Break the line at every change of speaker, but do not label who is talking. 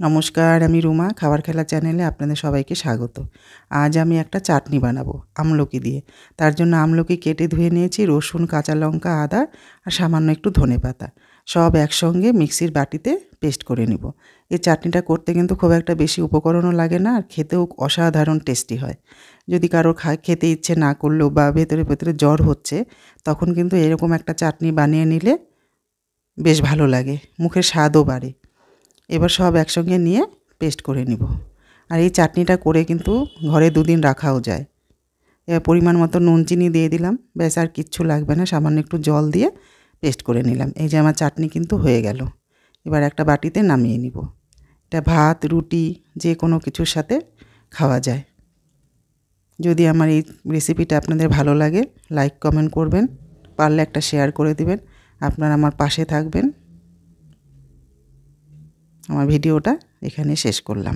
নমস্কার, আমি রুমা। খাবার খেলা চ্যানেলে আপনাদের সবাইকে স্বাগত। আজ আমি একটা চাটনি বানাবো আমলকি দিয়ে। তার জন্য আমলকি কেটে ধুয়ে নিয়েছি, রসুন, কাঁচা লঙ্কা, আদা আর সামান্য একটু ধনেপাতা সব একসঙ্গে মিক্সির বাটিতে পেস্ট করে নিব। এই চাটনিটা করতে কিন্তু খুব একটা বেশি উপকরণও লাগে না, আর খেতেও অসাধারণ টেস্টি হয়। যদি কারো খেতে ইচ্ছে না করলেও বা ভেতরে ভেতরে জ্বর হচ্ছে, তখন কিন্তু এরকম একটা চাটনি বানিয়ে নিলে বেশ ভালো লাগে, মুখের স্বাদও বাড়ে। এবার সব একসঙ্গে নিয়ে পেস্ট করে নিব। আর এই চাটনিটা করে কিন্তু ঘরে 2 দিন রাখাও যায়। এবার পরিমাণ মতো নুন চিনি দিয়ে দিলাম, ব্যাস আর কিচ্ছু লাগবে না, সামান্য একটু জল দিয়ে পেস্ট করে নিলাম। এই যে আমার চাটনি কিন্তু হয়ে গেল। এবার একটা বাটিতে নামিয়ে নিব। এটা ভাত, রুটি যে কোনো কিছুর সাথে খাওয়া যায়। যদি আমার এই রেসিপিটা আপনাদের ভালো লাগে, লাইক কমেন্ট করবেন, পারলে একটা শেয়ার করে দিবেন। আপনারা আমার পাশে থাকবেন। আমার ভিডিওটা এখানে শেষ করলাম।